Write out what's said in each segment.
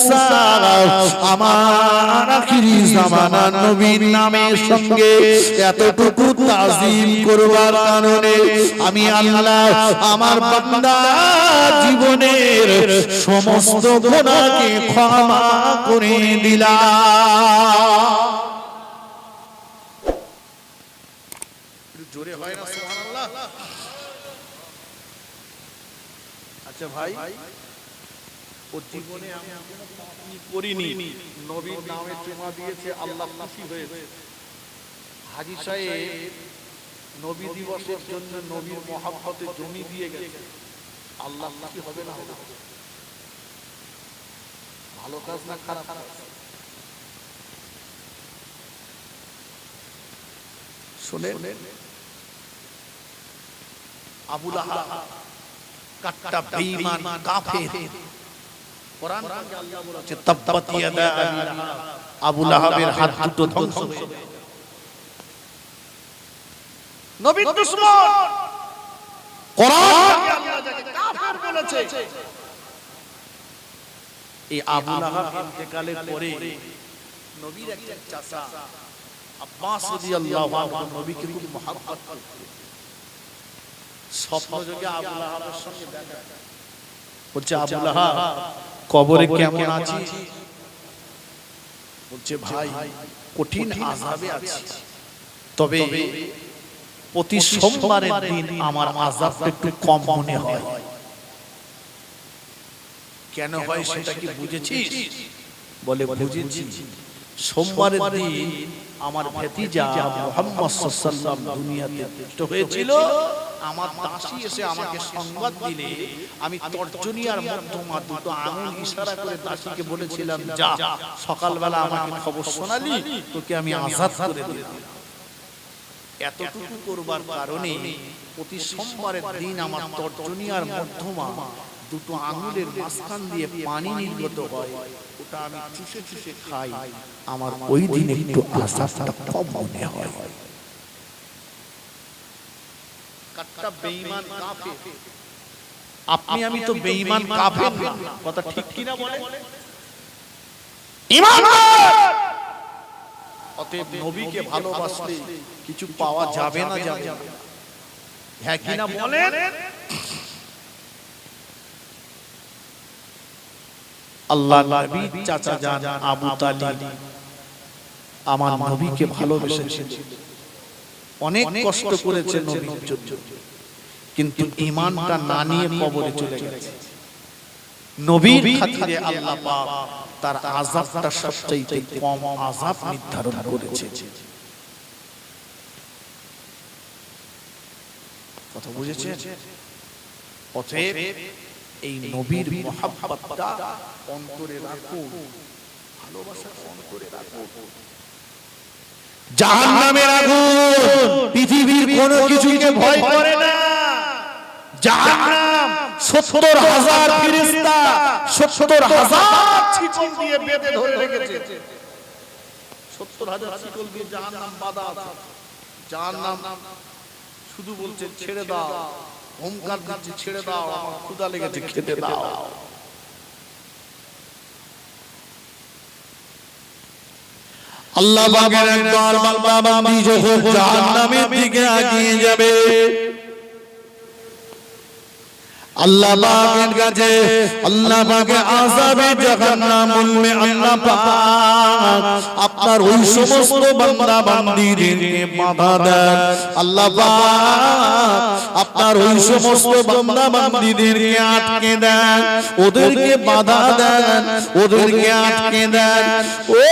মূসা আমার আখিরি জামানার নবীর নামের সঙ্গে এতটুকু তাজিম করবার কারণে আমি আল্লাহ আমার বান্দা জীবনের সমস্ত গুনাহকে ক্ষমা করে দিলাম। জোরে হয় না সুবহানাল্লাহ? আচ্ছা ভাই, ও জীবনে আমি কোনো পাপ করিনি, নবীর নামে চুমা দিয়েছে, আল্লাহ খুশি হয়েছে। হাজী সাহেব নবী দিবসের জন্য নবীর মহব্বতে জমি দিয়ে গেছে, আল্লাহ খুশি হবে না? ভালো কাজ না খারাপ কাজ? শুনেন, আবু লাহাব কাট্টা বেঈমান কাফের, কোরআন থেকে আল্লাহ বলেছে তাব্বাত ইয়াদা আবি লাহাব, আবু লাহাবের হাত দুটো ধ্বংস হয়ে যাবে। নবীর দুশমন কোরআন থেকে আল্লাহ যাকে কাফের বলেছে। এই আবু লাহাব ইন্তেকালের পরে নবীর একটা চাচা আব্বাস রাদিয়াল্লাহু আনহু নবীকে খুব মহব্বত করতেন। স্বপ্ন যোগে আবু লাহাবের সঙ্গে দেখা, বলছে আবু লাহাব কবরে কেমন আছিস? বলছে ভাই কঠিন আযাবে আছি, তবে প্রতি সোমবারের দিন আমার আযাবটা একটু কম মনে হয়। কেন হয় সেটা কি বুঝেছিস? বলে বুঝেছি, সোমবারের দিন আমার ভাতিজা মুহাম্মদ সাল্লাল্লাহু আলাইহি ওয়াসাল্লাম দুনিয়াতে সৃষ্ট হয়েছিল। আমার দাসী এসে আমাকে সংবাদ দিলে আমি তর্জনী আর মধ্যমা দুটো আঙুল ইশারা করে দাসীকে বলেছিলাম, যা সকালবেলা আমাকে খবর শোনালি, তোকে আমি আযাদ করে দিলাম। এতটুকু করবার কারণে প্রতি সোমবারের দিন আমার তর্জনী আর মধ্যমা দুটো আঙুলের মাঝখান দিয়ে পানি নির্গত হয়, ওটা আমি চুষে চুষে খাই, আমার ওই দিন একটু আযাবটা কম মনে হয়। কাট্টা বেঈমান কাফের, আপনি আমি তো বেঈমান কাফের না, কথা ঠিক কি না বলেন? ঈমানদার, অতএব নবীকে ভালোবাসলে কিছু পাওয়া যাবে না, যাবে না, হ্যাঁ কি না বলেন? আল্লাহ নবীর চাচা জান আবু তালিব আমার নবীকে ভালোবেসেছেন, অনেক কষ্ট করেছে নবীর জন্য, কিন্তু ঈমানটা না নিয়ে কবরে চলে গেছে। নবীর খাতিরে আল্লাহ পাক তার আযাবটা সবচেয়ে কম আযাব নির্ধারণ করেছে। কথা বুঝেছেন? অতএব এই নবীর মহব্বতটা অন্তরে রাখো, ভালোবাসাটা অন্তরে রাখো। জাহান্নামের আগুন পৃথিবীর কোনো কিছুকে ভয় করে না। জাহান্নাম ৭০,০০০ ফেরেশতা ৭০,০০০ শিকল দিয়ে বেঁধে ধরে রেখেছে। ৭০,০০০ শিকল দিয়ে জাহান্নাম বাঁধা আছে। জাহান্নাম শুধু বলছে ছেড়ে দাও, হুঙ্কার দিচ্ছে ছেড়ে দাও, আমার ক্ষুধা লেগেছে খেতে দাও। আল্লাহ পাকের একবার বান্দা বান্দি যখন জাহান্নামের দিকে এগিয়ে যাবে, আল্লাহ পাকের কাছে আল্লাহ পাকে আযাবে জাহান্নাম বলবে, আল্লাহ পাক আপনার ওই সমস্ত বান্দা বান্দীদেরকে বাধা দেন। আল্লাহ পাক আপনার ওই সমস্ত বান্দা বান্দীদেরকে আটকে দেন, ওদেরকে বাধা দেন, ওদেরকে আটকে দেন। ও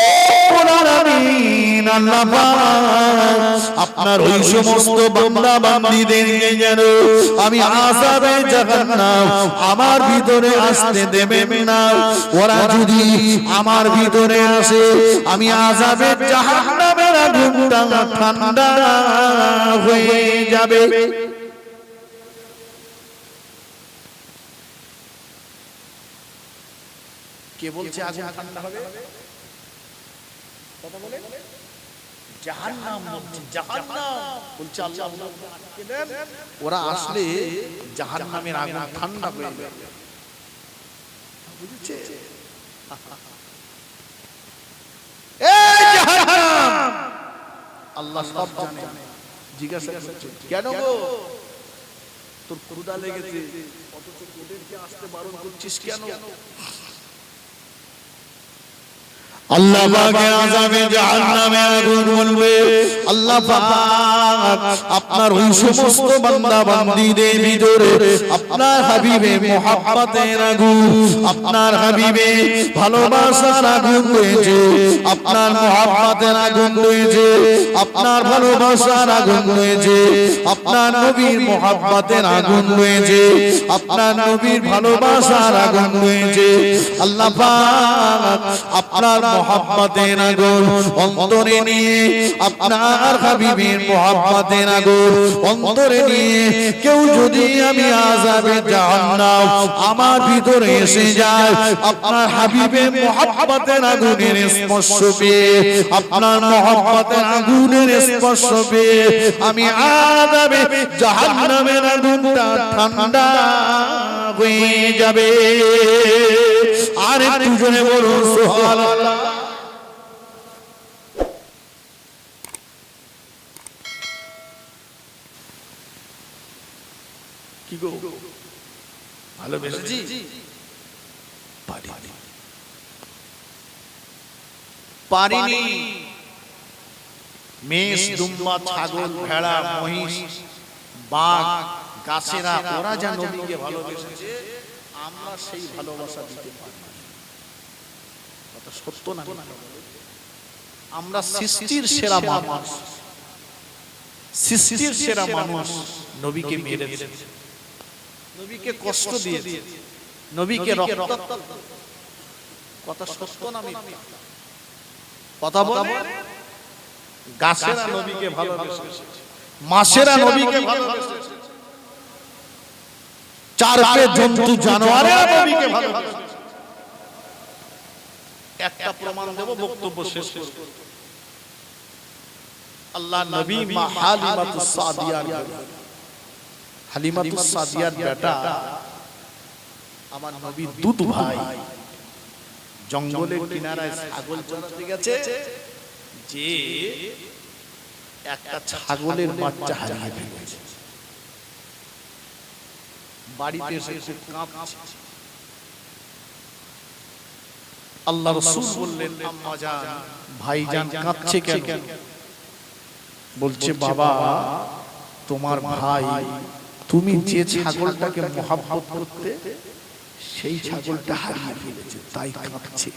আমিন, আল্লাহ পাক আপনার ওই সমস্ত বান্দা বান্দীদেরকে যেন আমি আযাবে জাহান্নাম আমার ভিতরে আসতে দেবেন না। ওরা যদি আমার ভিতরে আসে, আমি আযাবে জাহান্নামের আগুনটা ঠান্ডা হয়ে যাবে। কে বলছে আগুন ঠান্ডা হবে? কথা বলে জাহান্নাম বলছে, জাহান্নাম বলছে আল্লাহ আটকে দেন, ওরা আসলে জাহান্নামের আগুন ঠান্ডা হয়ে যাবে। বুঝেছে? এই জাহান্নাম আল্লাহ সব জানে। জিজ্ঞাসা করছে কেন গো, তোর ক্ষুধা লেগেছে অথচ তোদেরকে আসতে বারণ করছিস কেন? আল্লাহ পাকের আযাবে জাহান্নামে আগুন বলবে, আল্লাহ পাক আপনার ওই সমস্ত বান্দা বান্দীদের ভিতরে আপনার হাবিবে মুহাব্বতের আগুন, আপনার হাবিবে ভালোবাসার আগুন রয়েছে, আপনার মুহাব্বতের আগুন রয়েছে, আপনার ভালোবাসার আগুন রয়েছে, আপনার নবীর মুহাব্বতের আগুন রয়েছে, আপনার নবীর ভালোবাসার আগুন রয়েছে। আল্লাহ পাক আপনার মুহাব্বতের আগুন অন্তরে নিয়ে, আপনার হাবিবের মুহাব্বতের আগুন অন্তরে নিয়ে কেউ যদি আমি আযাবে জাহান্নাম আমার ভিতরে এসে যায়, আপনার হাবিবের মুহাব্বতের আগুনের স্পর্শ পেয়ে, আপনার মুহাব্বতের আগুনের স্পর্শ পেয়ে আমি আযাবে জাহান্নামের আগুনটা ঠান্ডা হয়ে যাবে। আর একটু জোরে বলুন সুবহানাল্লাহ। কি গো ভালোবেসেছি? পারিনি, পারিনি। মেষ, দুম্বা, ছাগল, ভেড়া, মহিষ, বাঘ, গাছেরা ওরা যা নবীকে ভালোবেসেছে আমরা সেই ভালোবাসা দিতে পারি না। কথা সত্য না? আমরা সৃষ্টির সেরা মানুষ, সৃষ্টির সেরা মানুষ নবীকে মেরেছে, নবীকে কষ্ট দিয়েছে, নবীকে রক্তাক্ত। কথা সত্য না মিথ্যা? কথা বলে গাছেরা নবীকে ভালোবেসেছে, মাছেরা নবীকে ভালোবেসেছে, চার পে জন্তু জানোয়ারেরা নবীকে ভালোবেসেছে। একটা প্রমাণ দেব, বক্তব্য শেষ করব। আল্লাহ নবী মা হালিমাতুস সাদিয়ার, হালিমাতুস সাদিয়ার বেটা আমার নবীর দুধ ভাই জঙ্গলের কিনারায় ছাগল চরাতে গেছে, যে একটা ছাগলের বাচ্চা হারিয়ে ফেলেছে। বাড়িতে এসে খুব কাঁপছে। আল্লাহ রাসূল বললেন, আম্মা জান, ভাইজান কাঁদছে কেন? বলছে বাবা, তোমার ভাই তুমি যে ছাগলটাকে মহব্বত করতে সেই ছাগলটা হারিয়ে ফেলেছে, তাই কাঁদছে।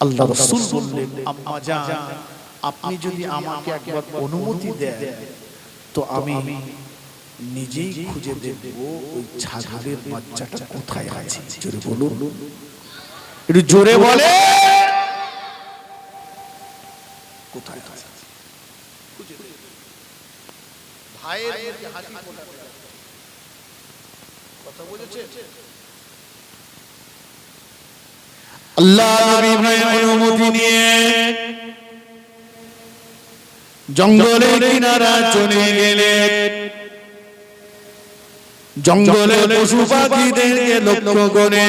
আল্লাহ রাসূল বললেন, আম্মা জান, আপনি যদি আমাকে একবার অনুমতি দেন তো আমি নিজেই খুঁজে দেখব ওই ছাগলের বাচ্চাটা কোথায় আছে। জোরে বলুন, একটু জোরে বলে, কোথায় আছে? ভাইয়ের মধ্যে হাসি ফোটাতে কথা বলেছে। আল্লাহ নবী ভাই অনুমতি নিয়ে জঙ্গলের কিনারা চলে গেলেন। জঙ্গলে পশু পাখিদেরকে লক্ষ্য করে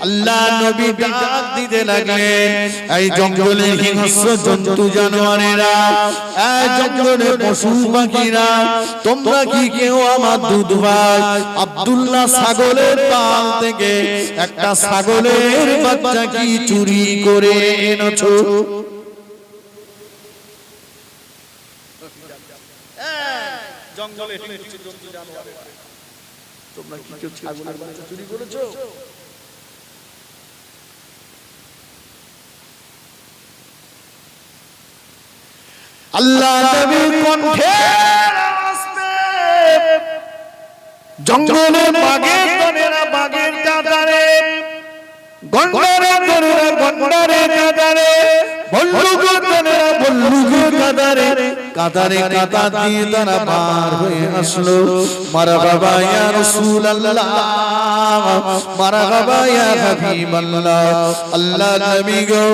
আল্লাহ নবী ডাক দিতে লাগলেন, এই জঙ্গলে হিংস্র জন্তু জানোয়ারেরা, এই জঙ্গলে পশু পাখিরা, তোমরা কি কেউ আমার দুধ ভাই আব্দুল্লাহ ছাগলের পাল থেকে একটা ছাগলের বাচ্চা কি চুরি করে এনেছো? জঙ্গলে হিংস্র জন্তু জানোয়ারেরা, তোমরা কি কেউ ছাগলের বাচ্চা চুরি করেছো? আল্লাহ নবীর কণ্ঠে জঙ্গলের বাঘের দলেরা বাঘের কাতারে, গন্ডারের দলেরা গন্ডারের কাতারে, ভল্লুকের দলেরা ভল্লুকের কাতারে কাতারে কাতার দিয়ে তারা পার হয়ে আসলো। মারহাবা ইয়া রাসূলুল্লাহ, মারহাবা ইয়া হাবিবাল্লাহ। আল্লাহ নবী গো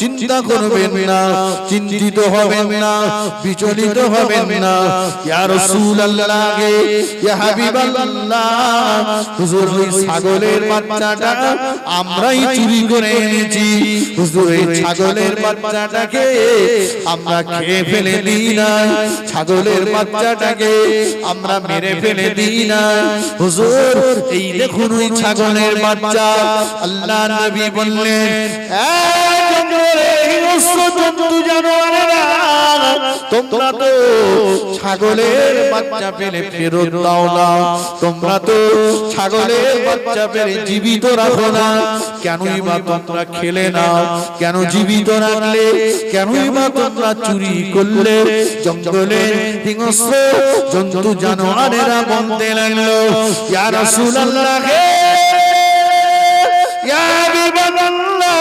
চিন্তা করবেন না, চিন্তিত হবেন না, বিচলিত হবেন না। ইয়া রাসূলুল্লাহ গে, ইয়া হাবিবাল্লাহ, হুজুর ওই ছাগলের বাচ্চাটা আমরাই চুরি করে এনেছি। হুজুর এই ছাগলের বাচ্চাটাকে আমরা খেয়ে ফেলে দিই না, ছাগলের বাচ্চাটাকে আমরা মেরে ফেলে দিই না। হুজুর এই দেখুন ওই ছাগলের বাচ্চা। আল্লাহ নবী বললেন, জন্তু জানোয়ারেরা, তোমরা তো ছাগলের বাচ্চা পেলে ফেরত দাও না, তোমরা তো ছাগলের বাচ্চা পেলে জীবিত রাখো না, কেনই বা তোমরা খেলে না, কেন জীবিত রাখলে, কেনই বা তোমরা চুরি করলে? জঙ্গলের হিংস্র জন্তু জানোয়ারেরা বলতে লাগলো, ইয়া রাসূলুল্লাহ হে, ইয়া হাবিবাল্লাহ,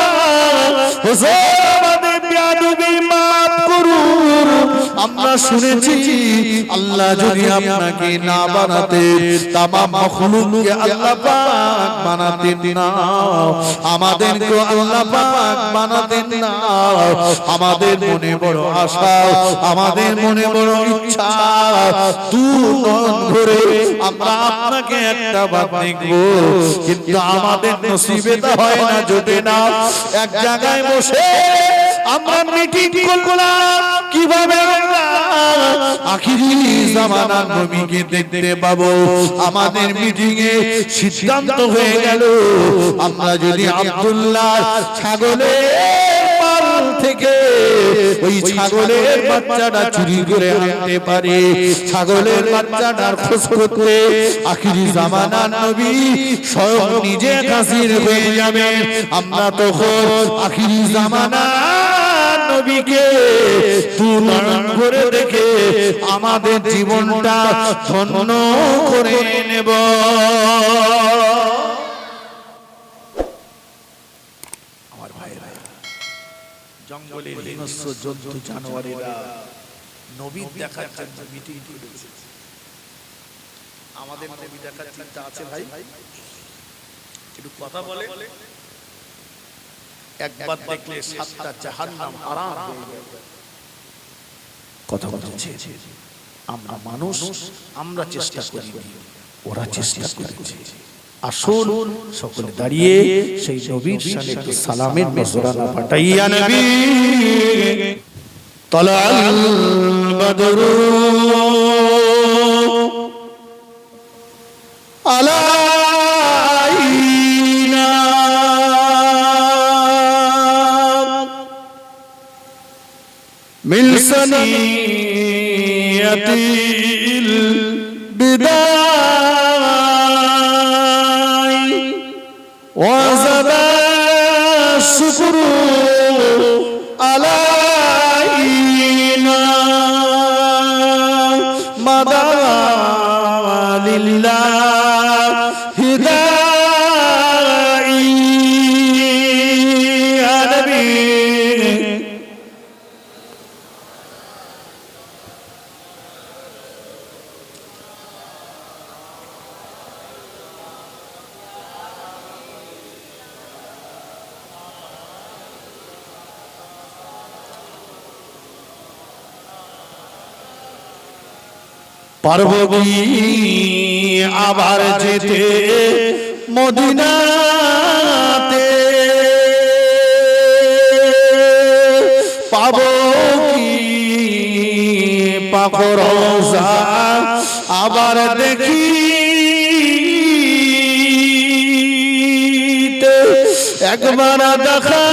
হুজুর আমাদের বেয়াদবি মাফ করুন। আমরা শুনেছি আল্লাহ যদি আপনাকে না বানাতেন, তামাম মাখলুককে আল্লাহ পাক বানাতেন না, আমাদেরকে আল্লাহ পাক বানাতেন না। আমাদের মনে বড় আশা, আমাদের মনে বড় ইচ্ছা, দুনয়ন ভরে আমরা আপনাকে একটা বার দেখব, কিন্তু আমাদের নসিবে তা হয় না, জোটে না। এক জায়গায় বসে আমরা মিটিং করলাম কিভাবে আখিরি জামানার নবীকে দেখতে পাবো। আমাদের মিটিং এ সিদ্ধান্ত হয়ে গেল, আমরা যদি আব্দুল্লাহ ছাগলের পাল থেকে ওই ছাগলের বাচ্চাটা চুরি করে আনতে পারি, ছাগলের বাচ্চাটার খোঁজ করতে আখিরি জামানার নবী স্বয়ং নিজে হাজির হয়ে যাবে। আমরা তখন আখিরি জামানার নবীকে দুনয়ন ভরে দেখে আমাদের জীবনটা ধন্য করে নেব। আমার ভাইরা, জঙ্গলের হিংস্র জন্তু জানোয়ারেরা নবীর দেখার জন্য মিটিং করেছে। আমাদের নবী দেখার চিন্তা আছে ভাই? একটু কথা বলে, একবার দেখলে সাতটা জাহান্নাম আরাম হয়ে যাবে। কথা বলছে, আমরা মানুষ, আমরা চেষ্টা করি, ওরা চেষ্টা করেছে। আসুন সকলে দাঁড়িয়ে সেই নবীর শানে একটু সালামের নজরানা পাঠাইয়া নবী। তালাল বদরু আলাইনা মিন সানিয়াতিল বিদায় ওয়া যাদা শুকরু আলাইনা মাদা লিল্লাহি দাই ইয়া নবী। পারবো কি আবার যেতে মদিনাতে, পাবো কি পাক রওজা আবার দেখিতে, একবার দেখা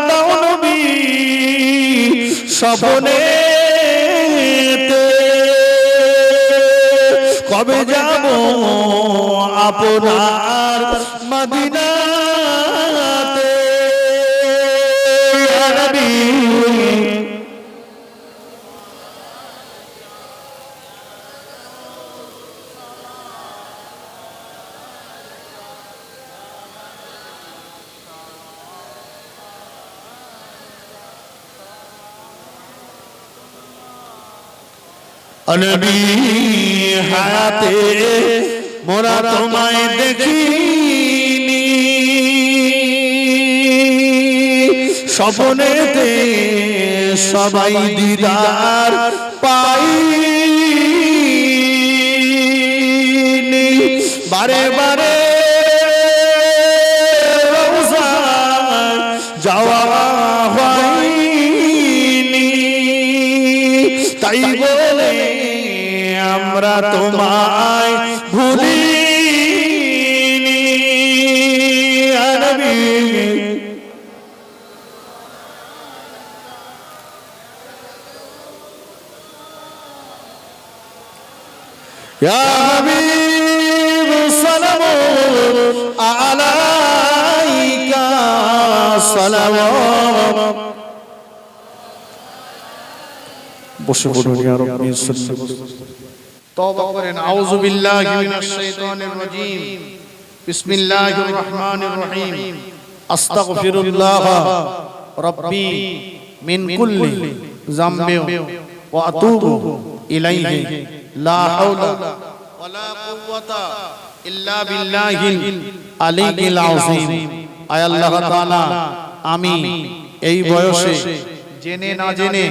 দাও নবী স্বপ্নে, কবে যাব আপনার মদিনাতে ইয়া নবী। নবী হায়াতে মোরা তোমায় দেখিনি, স্বপ্নেতে সবাই দিদার পাইনি, বারে বারে যাওয়া হয়নি, তাই বলে আমরা তোমায় ভুলিনি। নবী ইয়া হাবিব সালামু আলাইকা সালাওয়াত। বসে পড়ুন ইয়া রাব্বি সাল্লাল্লাহু। তওবা করেন। আউযু বিল্লাহি মিনাশ শাইতানির রাজীম। বিসমিল্লাহির রহমানির রহিম। আস্তাগফিরুল্লাহ রাব্বি মিন কুল্লি যামবিন ওয়া আতুবু ইলাইহি লা হাওলা ওয়ালা কুওয়াতা ইল্লা বিল্লাহিল আলিয়্যিল আযীম। আয় আল্লাহ তাআলা, আমি এই বয়সে জেনে না জেনে,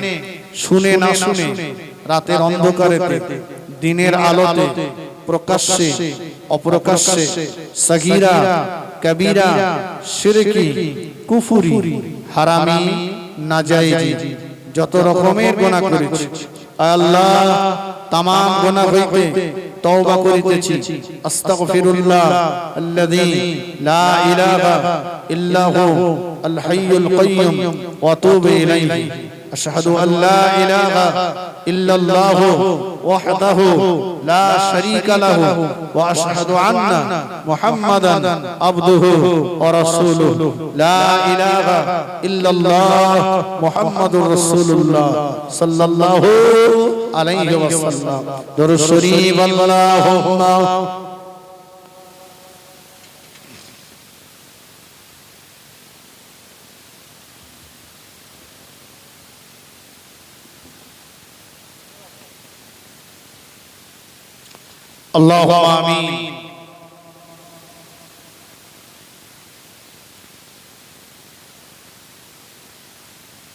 শুনে না শুনে, রাতের অন্ধকারেতে দিনের আলোতে, প্রকাশ্যে অপ্রকাশ্যে, সগীরা কবীরা, শিরকি কুফরি হারামি নাজায়েজ যত রকমের গুনাহ করেছি, আয় আল্লাহ তাম গুনাহ হইতে তওবা করিতেছি। আস্তাগফিরুল্লাহ আল্লাযী লা ইলাহা ইল্লা হু আল হাইয়ুল কাইয়্যুম ওয়া আতুবু ইলাইহি। আশহাদু আল লা ইলাহা ইল্লাল্লাহু ওয়াহদাহু লা শারীকা লাহু ওয়া আশহাদু আন্না মুহাম্মাদান আবদুহু ওয়া রাসূলুহু। লা ইলাহা ইল্লাল্লাহ মুহাম্মাদুর রাসূলুল্লাহ সাল্লাল্লাহু আলাইহি ওয়াসাল্লাম। দরুদ শরীফ। আল্লাহুম্মা আল্লাহুম্মা আমিন।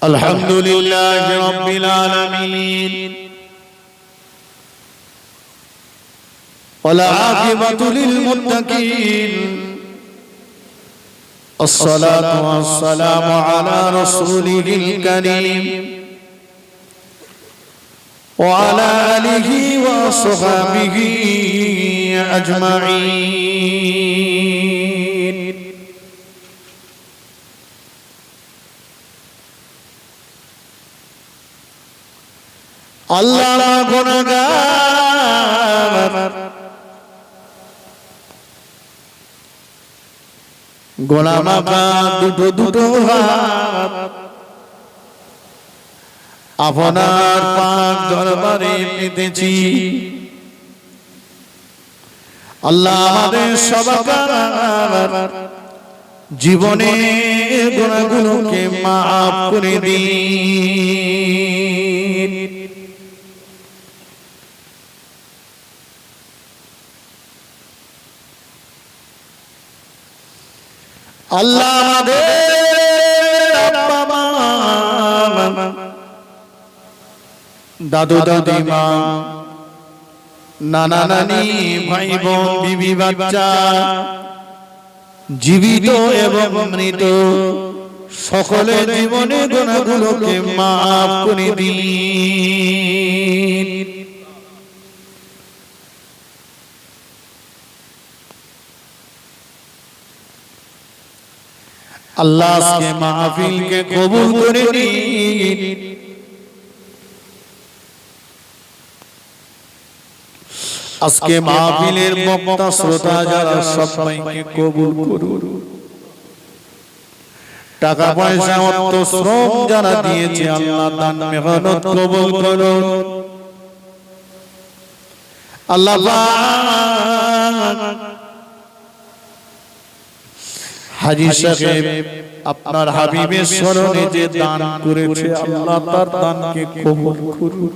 আলহামদুলিল্লাহি রাব্বিল আলামিন ওয়াল আকিবাতু লিল মুত্তাকিন। আসসালাতু ওয়াসসালামু আলা রাসূলিল কারীম وعلى آله وصحبه أجمعين. الله গুনাহগার গোলাম দুটো দুটো হাত আপনার পাক দরবারে পেতেছি। আল্লাহ আমাদের সবার জীবনে গুনাহগুলোকে মাফ করে দিন। আল্লাহ আমাদের আব্বা মা, দাদু দাদিমা, নানা নানি, ভাই বোন, বিবি বাচ্চা, জীবিত এবং মৃত সকলের জীবনে গুনাহগুলোকে মাফ করে দিন। আল্লাহ আজকে মাহফিলকে কবুল করে নিন। আজকে মাহফিলের বক্তা শ্রোতা যারা সবাইকে কবুল করুন। টাকা পয়সা অর্থ শ্রম যারা দিয়েছে আল্লাহ দান মেহনত কবুল করুন। আল্লাহ হাজী সাহেব আপনার হাবিবের স্মরণে যে দান করেছে আল্লাহ তার দানকে কবুল করুন।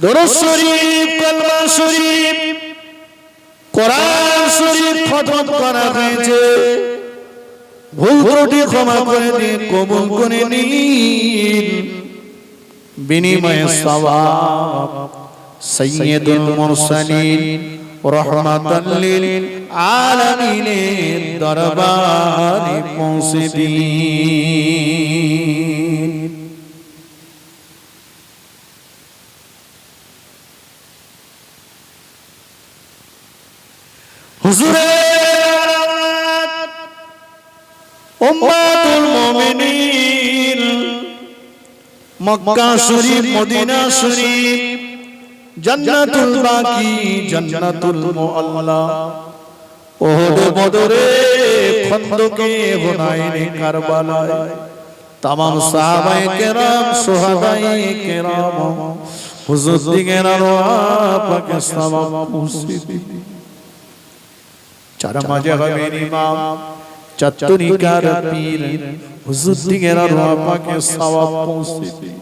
দরুদ শরীফ, কলমা শরীফ, কোরআন শরীফ খতম করা হয়েছে। ভুল ত্রুটি ক্ষমা করে দিন, কবুল করে নিন। বিনিময়ে সওয়াব সাইয়্যিদুল মুরসালিন রাহমাতাল লিল আলামিনের দরবারে পৌঁছে দিন। হুজুরের উম্মাতুল মুমিনিন মক্কা শরীফ, মদিনা শরীফ, জান্নাতুল বাকি, জান্নাতুল মুআল্লা, ওহদ, বদরে, খন্দকে, হুনাইনে, কারবালায় তামাম সাহাবায়ে কেরাম, সুহাদায়ে কেরাম, হুজুর দিগের আরওয়াহ পাকে সওয়াব পৌঁছে দিন। চার মাযহাবের ইমাম, চাতুরিকার পীর, হুজুর দিগের আরওয়াহ পাকে সওয়াব পৌঁছে দিন।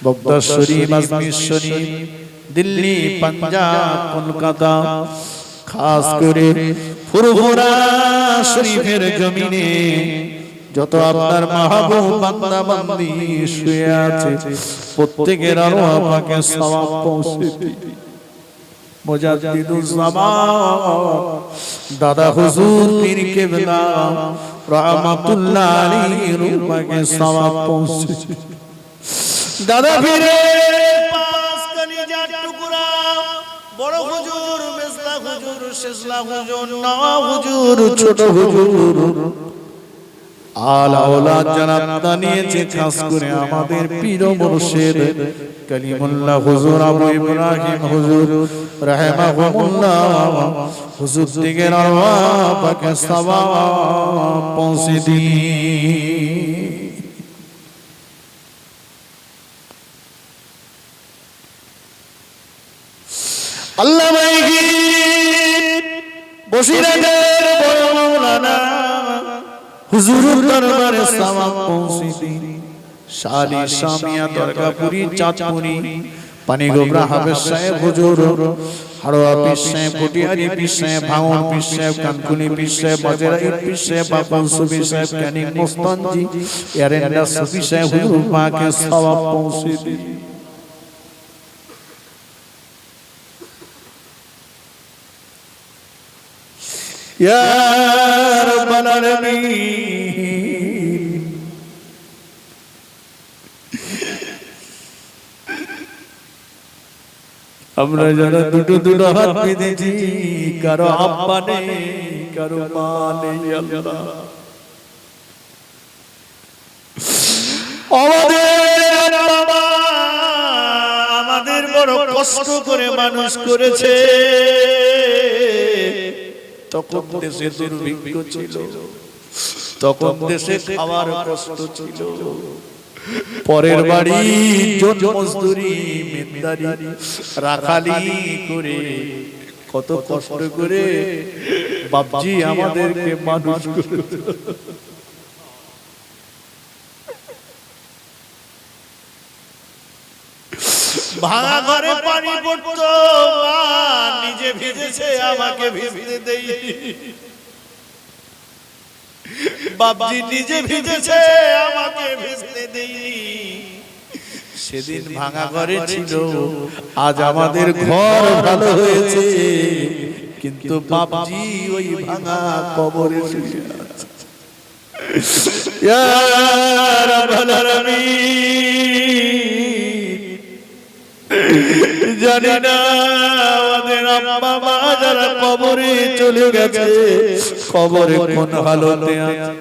বগদাদ শরীফ, আজমির শরীফ, দিল্লি, পাঞ্জাব, কলকাতা, খাস করে ফুরফুরা শরীফের জমিনে যত আপনার মাহবুব বান্দা বান্দি শুয়ে আছে, প্রত্যেকের আরওয়াহ পাকে সওয়াব পৌঁছে দিন। মুজাদ্দিদুজ জামান দাদা হুজুর পীর কেবলা রাহমাতুল্লাহ আলাইহির পাকে সওয়াব পৌঁছে দিন। দাদা পীরের পাঁচ কলিজার টুকরা, বড় হুজুর, মেজলা হুজুর, শেষলা হুজুর, নওয়া হুজুর, ছোট হুজুর, আলা ওলাদ যারা দানিয়েছে, খাস করে আমাদের পীর ও মুর্শিদ কালিমুল্লাহ হুজুর আবু ইব্রাহিম হুজুর রাহিমাহুল্লাহ, হুজুর দিগের আরওয়াহ পাকে সওয়াব পৌঁছে দিন। আল্লামা বসিরাদের বড় মাওলানা হুজুরের দরবারে সওয়াব পৌঁছে দিন। শালি শামিয়া, দরগাপুরি, চাঁদপুরি, পানিগোবরা হাফেজ সাহেব হুজুর, হাড়োয়া পীর সাহেব, পটিয়ারি পীর সাহেব, ভাঙড় পীর সাহেব, কানকুনি পীর সাহেব, বাজেরাই পীর সাহেব, বাপন সুফি সাহেব, ক্যানিং মোস্তানজি, এরেন্ডা সুফি সাহেব, হুজুর পাকে সওয়াব পৌঁছে দিন। ইয়া রাব্বাল আলামিন, আমরা যারা দুটো দুটো হাত পেতেছি, কারো আব্বা নেই, কারো মা নেই, আল্লাহ আমাদের বড় কষ্ট করে মানুষ করেছে। তখন দেশে দুর্ভিক্ষ ছিল, তখন দেশে খাওয়ার কষ্ট ছিল। পরের বাড়ি জন মজদুরি, মেন্দারি, রাখালি করে, কত কষ্ট করে বাপজি আমাদেরকে মানুষ করেছে। ভাঙা ঘরে পানি পড়তো, মা নিজে ভিজেছে, আমাকে ভিজতে দেই। বাপজি নিজে ভিজেছে, আমাকে ভিজতে দেই। সেদিন ভাঙা ঘরে ছিল, আজ আমাদের ঘর ভালো হয়েছে, কিন্তু বাপজি ওই ভাঙা কবরে শুয়ে আছে। ইয়া রাব্বাল আলামিন, জানি না আমাদের আব্বা মা যারা কবরে চলে গেছে, কবরে কোন হালতে আছে।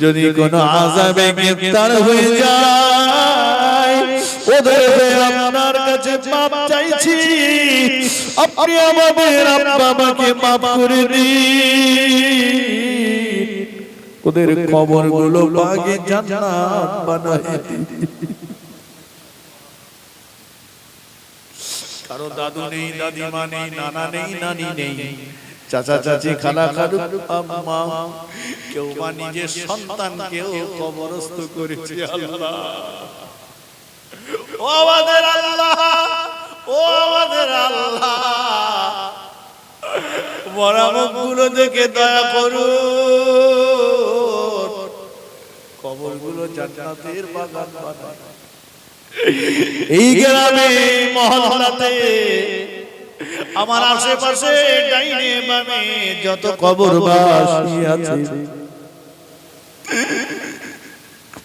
যদি কোন আযাবে গ্রেফতার হয়ে যায়, ওদের আপনার কাছে মাপ চাইছি, আপনি আমাদের আব্বা মাকে মাপ করে দিন, ওদের কবরগুলো বাগে জান্নাত বানায় দিন। কারো দাদু নেই, দাদিমা নেই, নানা নেই, নানি নেই, চাচা চাচি, খালা খালু, আম্মা, কেউ বা নিজের সন্তানকেও কবরস্থ করেছে। আল্লাহ, ও আমাদের আল্লাহ, মরা মুখগুলো দেখে দয়া করুন, কবরগুলো জান্নাতের বাগান বানায়। এই গ্রামে মহল্লাতে আমার আশেপাশে ডাইনে বামে যত কবরবাসী আছে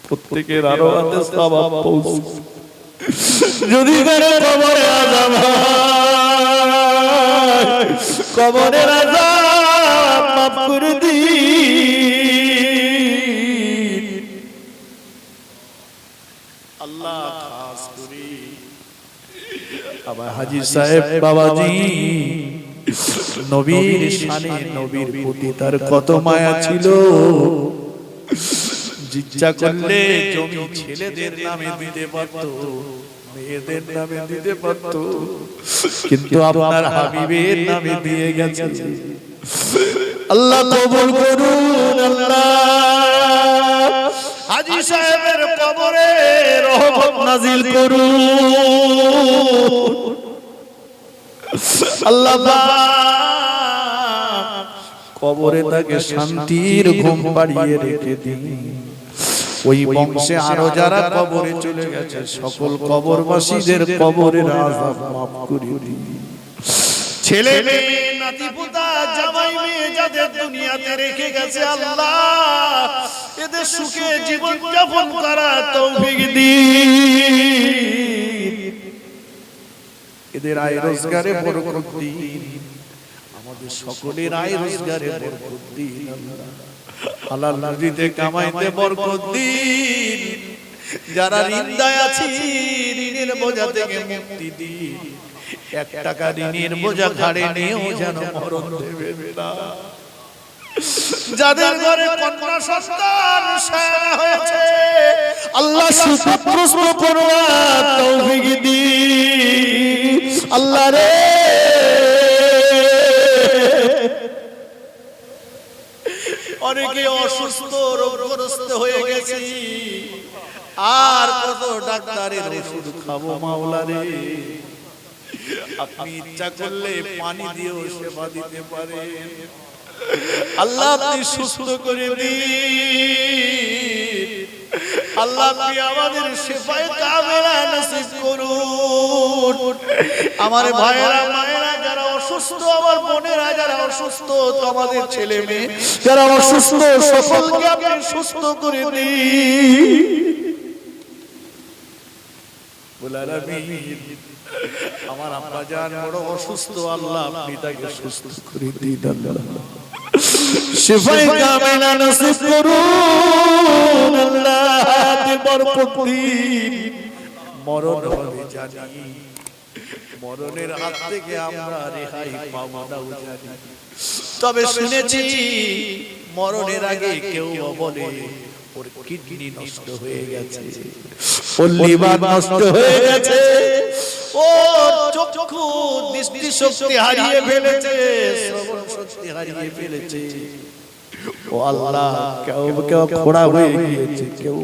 প্রত্যেকের আরো হাতে সওয়াব পৌঁছে। যদি কারো কবরে আযাব হয়, কবরের আযাব মাফ করে দিন আল্লাহ। খাস করে আমার হাজী সাহেব বাবাজি নবীর শানে, নবীর প্রতি তার কত মায়া ছিল। ইচ্ছা করলে জমি ছেলেদের নামে দিতে পারত, মেয়েদের নামে দিতে পারত, কিন্তু আপনার হাবিবের নামে দিয়ে গেছে। আল্লাহ কবুল করুন। আল্লাহ হাজী সাহেবের কবরে রহমত নাজিল করুন। আল্লাহ কবরে তাকে শান্তির ঘুম পাড়িয়ে রেখে দিন। ওই বংশে আরো যারা কবরে চলে গেছে সকল কবরবাসীদের কবরের আযাব মাফ করে দিন। ছেলে মেয়ে নাতি পুতা জামাই মেয়ে যাদের দুনিয়াতে রেখে গেছে আল্লাহ এদের সুখে জীবন যাপন করার তৌফিক দিন। এদের আয় রোজগারে বরকত দিন। আমাদের সকলের আয় রোজগারে বরকত দিন। হালাল রুজিতে কামাইতে বরকত দিন। যারা ঋণদায় আছে ঋণের বোঝা থেকে মুক্তি দিন। 1 টাকা ঋণের বোঝা ঘাড়ে নিয়েও যেন মরণ দেবেন না। যাদের ঘরে কন্যা সন্তান সারা হয়েছে আল্লাহ সুপুত্র করবার তৌফিক দিন। আল্লাহ রে অনেকে অসুস্থ রোগগ্রস্ত হয়ে গেছে, আর কত ডাক্তারের ওষুধ খাবো মাওলা রে। আপনি ইচ্ছা করলে পানি দিয়েও সেবা দিতে পারেন। আল্লাহ আপনি সুস্থ করে দিন। আল্লাহ আপনি আমাদের শিফায়ে কামেলা নসিব করুন। আমার ভাইয়েরা মায়েরা যারা অসুস্থ, আমার বোনেরা যারা অসুস্থ, আমাদের ছেলে মেয়ে যারা অসুস্থ সকলকে আপনি সুস্থ করে দিন। আমার আব্বা জান বড় অসুস্থ, আল্লাহ আপনি তাকে সুস্থ করে দিন। আল্লাহ শিফায়ে কামেলা নসিব করুন। আল্লাহ হায়াতে বরকত দিন। মরণ হবে জানি, মরণের হাত থেকে আমরা রেহাই পাবো না জানি, তবে শুনেছি মরণের আগে কেউ বলে ওর কিডনি নষ্ট হয়ে গেছে, ওর লিভার নষ্ট হয়ে গেছে, ওর চক্ষু দৃষ্টি শক্তি হারিয়ে ফেলেছে, শ্রবণ শক্তি হারিয়ে ফেলেছে। ও আল্লাহ কেউ কেউ খোড়া হয়ে গিয়েছে, কেউ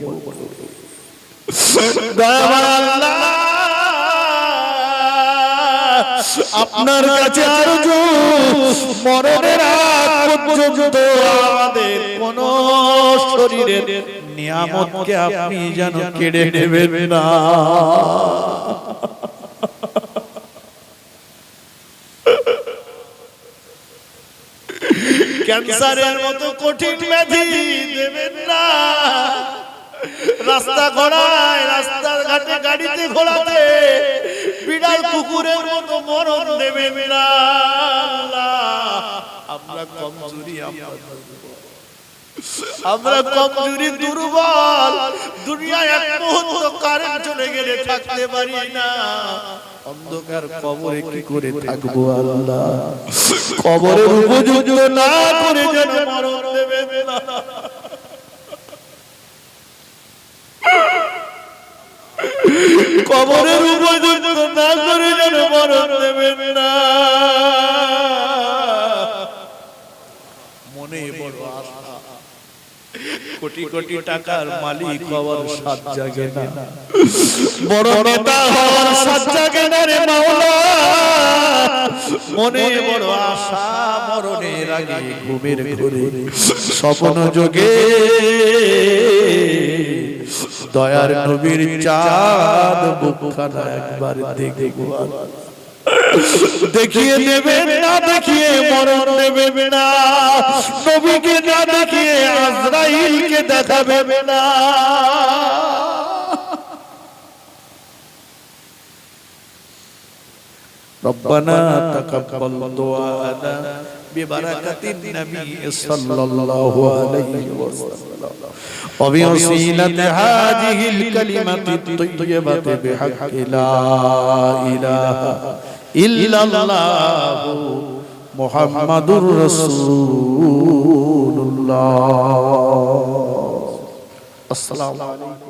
দয়াবান আল্লাহ আপনার কাছে আরজু মরণের আগ পর্যন্ত আমাদের কোন শরীরের নিয়ামতকে আপনি যেন কেড়ে নেবেন না। ক্যান্সারের মতো কঠিন ব্যাধি দেবেন না। রাস্তা ঘোড়ায়, রাস্তার ঘাটে, গাড়িতে ঘোড়াতে বিড়াল কুকুরের মতো মরণ দেবেন না। আমরা কমজোরি, আমরা কমজোরি দুর্বল। দুনিয়ায় এক মুহূর্ত কারেন্ট চলে গেলে থাকতে পারি না, অন্ধকার কবরে কি করে থাকবো আল্লাহ? কবরের উপযুক্ত না করে যেন মরণ দেবেন না। কবরের উপযুক্ত না করে যেন মরণ দেবেন না। মনে বড় আশা, কোটি কোটি টাকার মালিক হওয়ার সাত জাগে না, বড় নেতা হওয়ার সাত জাগে না রে মাওলা। মনে বড় আশা, মরণে আগে ঘুমের ঘরে স্বপ্ন যোগে দয়ার নবীর চাঁদ মুখখানা একবার দেখবো, দেখিয়ে দেবেন না, দেখিয়ে মরণ দেবেন না, নবীকে না দেখিয়ে আজরাইলকে দেখাবেন না। ربنا تقبل دعاءنا ببركة النبي صلى الله عليه وسلم وبوسيلة هذه الكلمة الطيبة بحق لا إله إلا الله محمد رسول الله. السلام عليكم.